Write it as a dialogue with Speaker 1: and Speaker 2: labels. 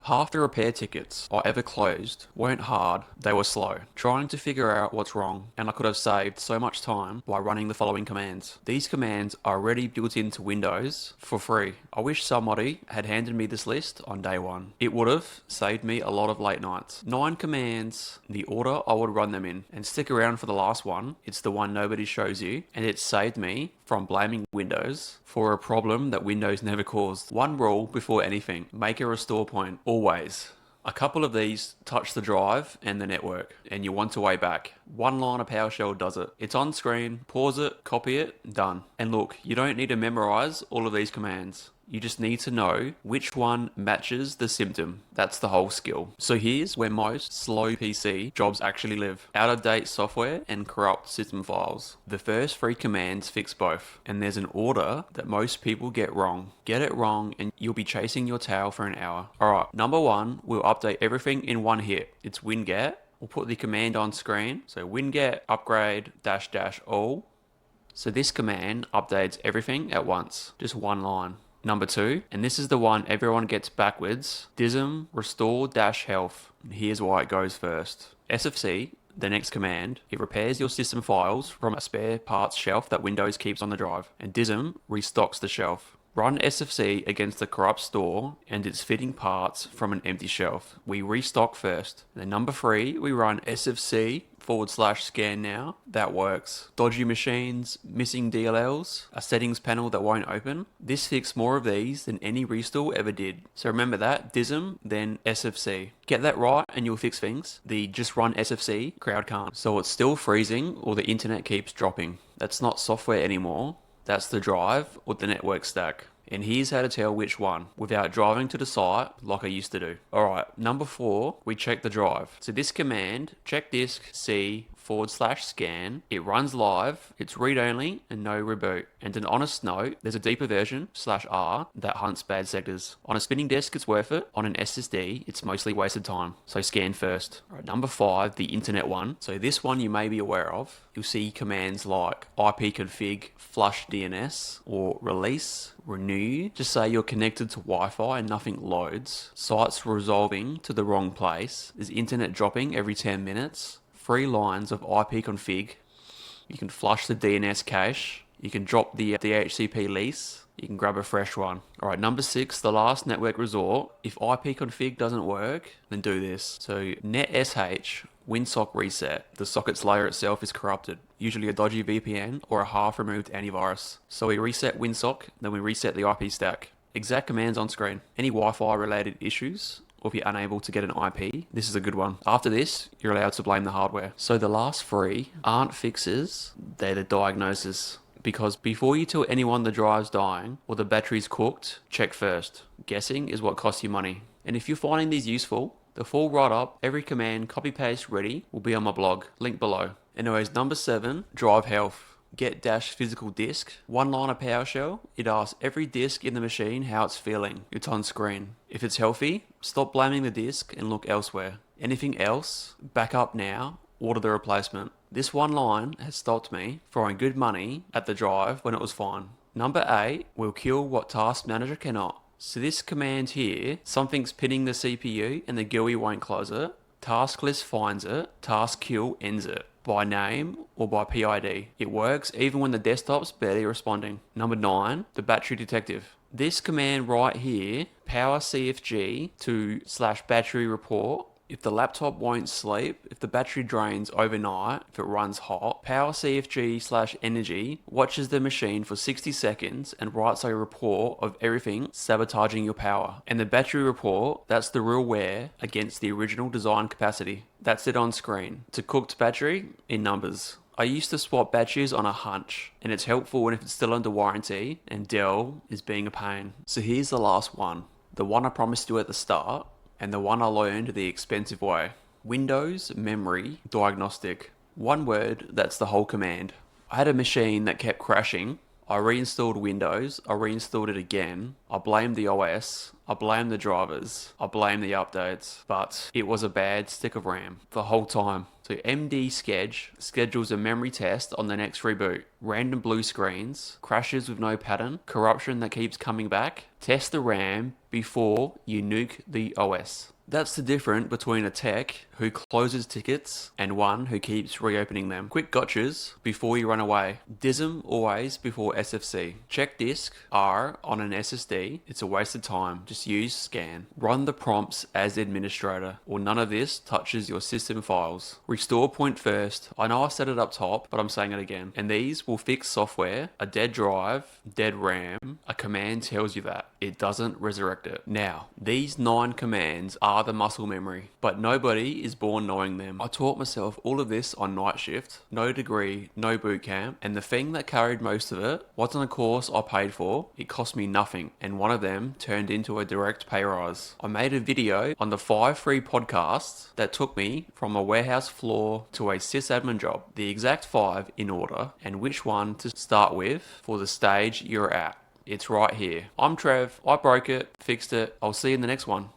Speaker 1: Half the repair tickets I ever closed weren't hard, they were slow. Trying to figure out what's wrong, and I could have saved so much time by running the following commands. These commands are already built into Windows for free. I wish somebody had handed me this list on day one. It would have saved me a lot of late nights. 9 commands, the order I would run them in. And stick around for the last one, it's the one nobody shows you, and it saved me from blaming Windows for a problem that Windows never caused. One rule before anything, make a restore point, always. A couple of these touch the drive and the network, and you want to way back. One line of PowerShell does it. It's on screen, pause it, copy it, done. And look, you don't need to memorize all of these commands. You just need to know which one matches the symptom. That's the whole skill. So here's where most slow PC jobs actually live. Out-of-date software and corrupt system files. The first 3 commands fix both. And there's an order that most people get wrong. Get it wrong and you'll be chasing your tail for an hour. Alright, number 1, we'll update everything in one hit. It's winget. We'll put the command on screen. So winget upgrade -- all. So this command updates everything at once. Just one line. Number 2, and this is the one everyone gets backwards, DISM restore-health. Here's why it goes first. SFC, the next command, it repairs your system files from a spare parts shelf that Windows keeps on the drive, and DISM restocks the shelf. Run SFC against the corrupt store and its fitting parts from an empty shelf. We restock first. Then number 3, we run SFC /scan now. That works. Dodgy machines, missing DLLs, a settings panel that won't open. This fixed more of these than any restore ever did. So remember that, DISM, then SFC. Get that right and you'll fix things. The just run SFC crowd can't. So it's still freezing or the internet keeps dropping. That's not software anymore. That's the drive or the network stack. And here's how to tell which one without driving to the site like I used to do. Alright, number 4, we check the drive. So this command, check disk C /scan, it runs live, it's read-only and no reboot. And an honest note, there's a deeper version /R that hunts bad sectors. On a spinning disk, it's worth it. On an SSD, it's mostly wasted time. So scan first. Alright, number 5, the internet one. So this one you may be aware of. You'll see commands like ipconfig flush DNS or release, renew. Just say you're connected to Wi-Fi and nothing loads. Sites resolving to the wrong place. Is internet dropping every 10 minutes? 3 lines of ipconfig. You can flush the DNS cache. You can drop the DHCP lease. You can grab a fresh one. Alright, number 6, the last network resort. If ipconfig doesn't work, then do this. So netsh winsock reset. The sockets layer itself is corrupted. Usually a dodgy VPN or a half-removed antivirus. So we reset winsock, then we reset the IP stack. Exact commands on screen. Any Wi-Fi related issues, or if you're unable to get an IP, this is a good one. After this, you're allowed to blame the hardware. So the last 3 aren't fixes, they're the diagnosis. Because before you tell anyone the drive's dying or the battery's cooked, check first. Guessing is what costs you money. And if you're finding these useful, the full write-up, every command, copy-paste ready, will be on my blog, link below. Anyways, number 7, drive health. Get -physical disk. One line of PowerShell, it asks every disk in the machine how it's feeling. It's on screen. If it's healthy, stop blaming the disk and look elsewhere. Anything else, back up now, order the replacement. This one line has stopped me throwing good money at the drive when it was fine. Number 8 will kill what Task Manager cannot. So this command here, something's pinning the CPU and the GUI won't close it. Task list finds it, task kill ends it. By name or by PID. It works even when the desktop's barely responding. Number 9, the battery detective. This command right here, power CFG to /battery report. If the laptop won't sleep, if the battery drains overnight, if it runs hot, power CFG /energy watches the machine for 60 seconds and writes a report of everything sabotaging your power. And the battery report, that's the real wear against the original design capacity. That's it on screen. It's a cooked battery in numbers. I used to swap batteries on a hunch, and it's helpful when if it's still under warranty and Dell is being a pain. So here's the last one. The one I promised you at the start, and the one I learned the expensive way. Windows Memory Diagnostic. One word, that's the whole command. I had a machine that kept crashing. I reinstalled Windows, I reinstalled it again. I blamed the OS, I blame the drivers, I blame the updates, but it was a bad stick of RAM the whole time. So MD schedules a memory test on the next reboot. Random blue screens, crashes with no pattern, corruption that keeps coming back. Test the RAM before you nuke the OS. That's the difference between a tech who closes tickets and one who keeps reopening them. Quick gotchas before you run away. DISM always before SFC. Check disk R on an SSD. It's a waste of time. Just use scan. Run the prompts as administrator, or none of this touches your system files. Restore point first. I know I said it up top, but I'm saying it again. And these will fix software, a dead drive, dead RAM. A command tells you that. It doesn't resurrect it. Now, these 9 commands are the muscle memory, but nobody is born knowing them. I taught myself all of this on night shift, no degree, no boot camp, and the thing that carried most of it wasn't a course I paid for. It cost me nothing, and one of them turned into a direct pay rise. I made a video on the 5 free podcasts that took me from a warehouse floor to a sysadmin job, the exact 5 in order, and which one to start with for the stage you're at. It's right here. I'm Trev, I broke it, fixed it. I'll see you in the next one.